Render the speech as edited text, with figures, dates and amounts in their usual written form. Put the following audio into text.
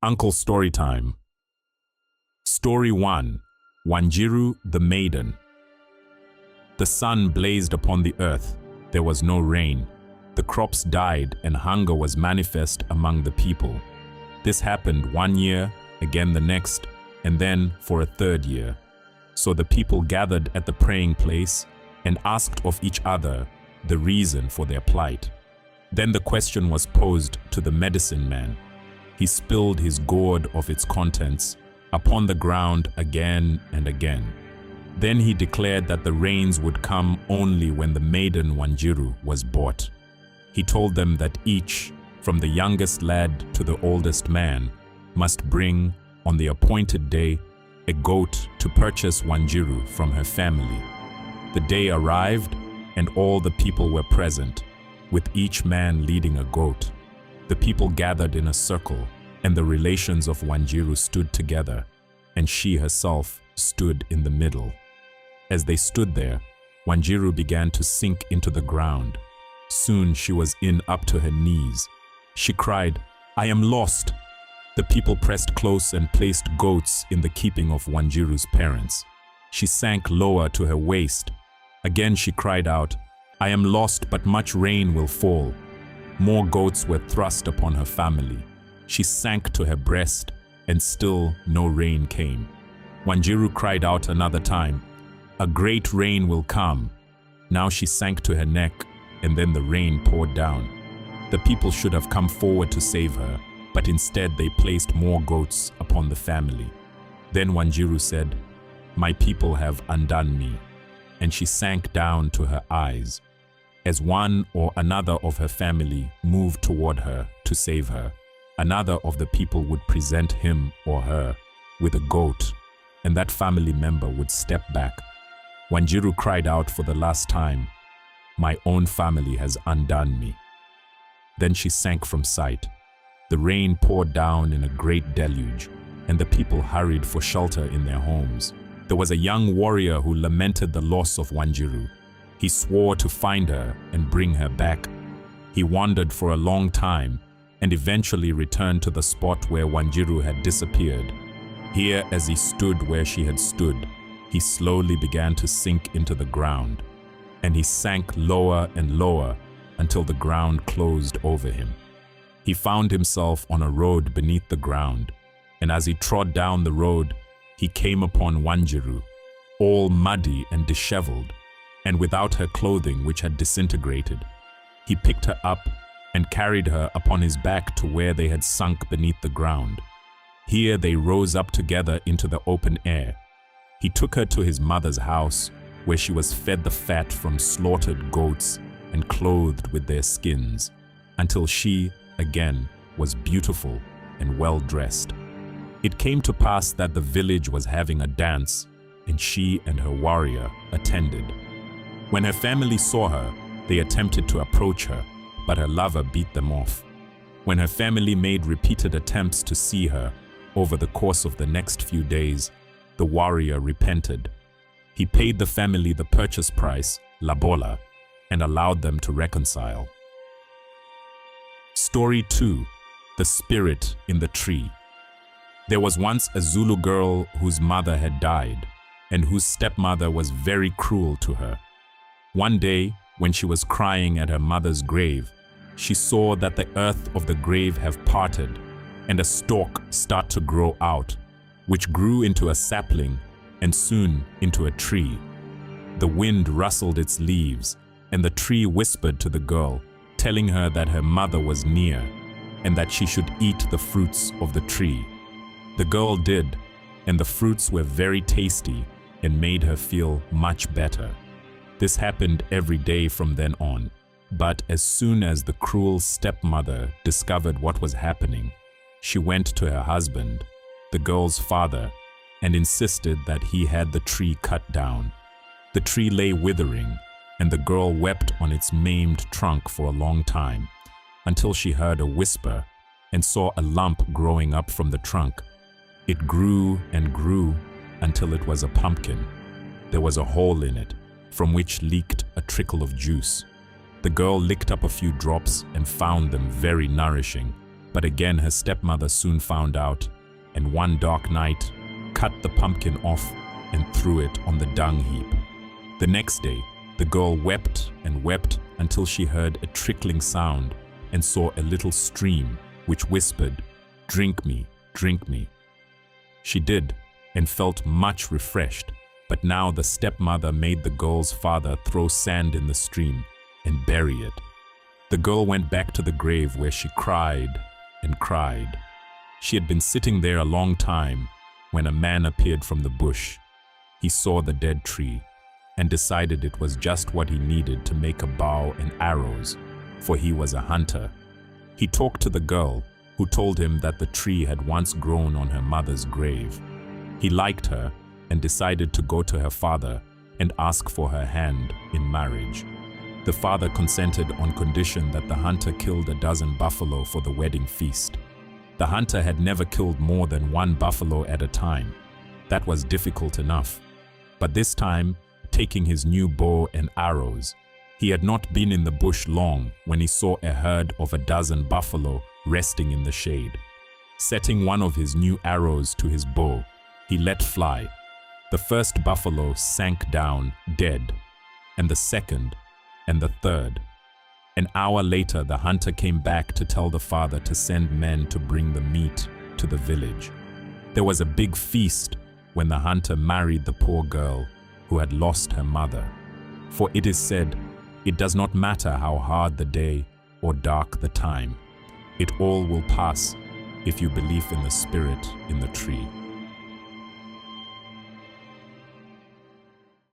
Uncle Storytime. Story 1. Wanjiru the Maiden. The sun blazed upon the earth. There was no rain. The crops died and hunger was manifest among the people. This happened 1 year, again the next, and then for a third year. So the people gathered at the praying place and asked of each other the reason for their plight. Then the question was posed to the medicine man. He spilled his gourd of its contents upon the ground again and again. Then he declared that the rains would come only when the maiden Wanjiru was bought. He told them that each, from the youngest lad to the oldest man, must bring, on the appointed day, a goat to purchase Wanjiru from her family. The day arrived, and all the people were present, with each man leading a goat. The people gathered in a circle, and the relations of Wanjiru stood together, and she herself stood in the middle. As they stood there, Wanjiru began to sink into the ground. Soon she was in up to her knees. She cried, "I am lost!" The people pressed close and placed goats in the keeping of Wanjiru's parents. She sank lower to her waist. Again she cried out, "I am lost, but much rain will fall." More goats were thrust upon her family. She sank to her breast, and still no rain came. Wanjiru cried out another time, "A great rain will come." Now she sank to her neck, and then the rain poured down. The people should have come forward to save her, but instead they placed more goats upon the family. Then Wanjiru said, "My people have undone me," and she sank down to her eyes. As one or another of her family moved toward her to save her, another of the people would present him or her with a goat, and that family member would step back. Wanjiru cried out for the last time, "My own family has undone me." Then she sank from sight. The rain poured down in a great deluge, and the people hurried for shelter in their homes. There was a young warrior who lamented the loss of Wanjiru. He swore to find her and bring her back. He wandered for a long time and eventually returned to the spot where Wanjiru had disappeared. Here, as he stood where she had stood, he slowly began to sink into the ground, and he sank lower and lower until the ground closed over him. He found himself on a road beneath the ground, and as he trod down the road, he came upon Wanjiru, all muddy and disheveled, and without her clothing which had disintegrated. He picked her up and carried her upon his back to where they had sunk beneath the ground. Here they rose up together into the open air. He took her to his mother's house, where she was fed the fat from slaughtered goats and clothed with their skins, until she, again, was beautiful and well-dressed. It came to pass that the village was having a dance, and she and her warrior attended. When her family saw her, they attempted to approach her, but her lover beat them off. When her family made repeated attempts to see her, over the course of the next few days, the warrior repented. He paid the family the purchase price, labola, and allowed them to reconcile. Story 2. The Spirit in the Tree. There was once a Zulu girl whose mother had died, and whose stepmother was very cruel to her. One day, when she was crying at her mother's grave, she saw that the earth of the grave have parted, and a stalk start to grow out, which grew into a sapling, and soon into a tree. The wind rustled its leaves, and the tree whispered to the girl, telling her that her mother was near, and that she should eat the fruits of the tree. The girl did, and the fruits were very tasty, and made her feel much better. This happened every day from then on, but as soon as the cruel stepmother discovered what was happening, she went to her husband, the girl's father, and insisted that he had the tree cut down. The tree lay withering, and the girl wept on its maimed trunk for a long time, until she heard a whisper and saw a lump growing up from the trunk. It grew and grew until it was a pumpkin. There was a hole in it, from which leaked a trickle of juice. The girl licked up a few drops and found them very nourishing, But again her stepmother soon found out, and one dark night cut the pumpkin off and threw it on the dung heap. The next day, the girl wept and wept until she heard a trickling sound and saw a little stream which whispered, "Drink me, drink me." She did and felt much refreshed, but now the stepmother made the girl's father throw sand in the stream and bury it. The girl went back to the grave where she cried and cried. She had been sitting there a long time when a man appeared from the bush. He saw the dead tree and decided it was just what he needed to make a bow and arrows, for he was a hunter. He talked to the girl, who told him that the tree had once grown on her mother's grave. He liked her and decided to go to her father and ask for her hand in marriage. The father consented on condition that the hunter killed a dozen buffalo for the wedding feast. The hunter had never killed more than one buffalo at a time. That was difficult enough. But this time, taking his new bow and arrows, he had not been in the bush long when he saw a herd of a dozen buffalo resting in the shade. Setting one of his new arrows to his bow, he let fly. The first buffalo sank down dead, and the second, and the third. An hour later, the hunter came back to tell the father to send men to bring the meat to the village. There was a big feast when the hunter married the poor girl who had lost her mother. For it is said, it does not matter how hard the day or dark the time. It all will pass if you believe in the spirit in the tree.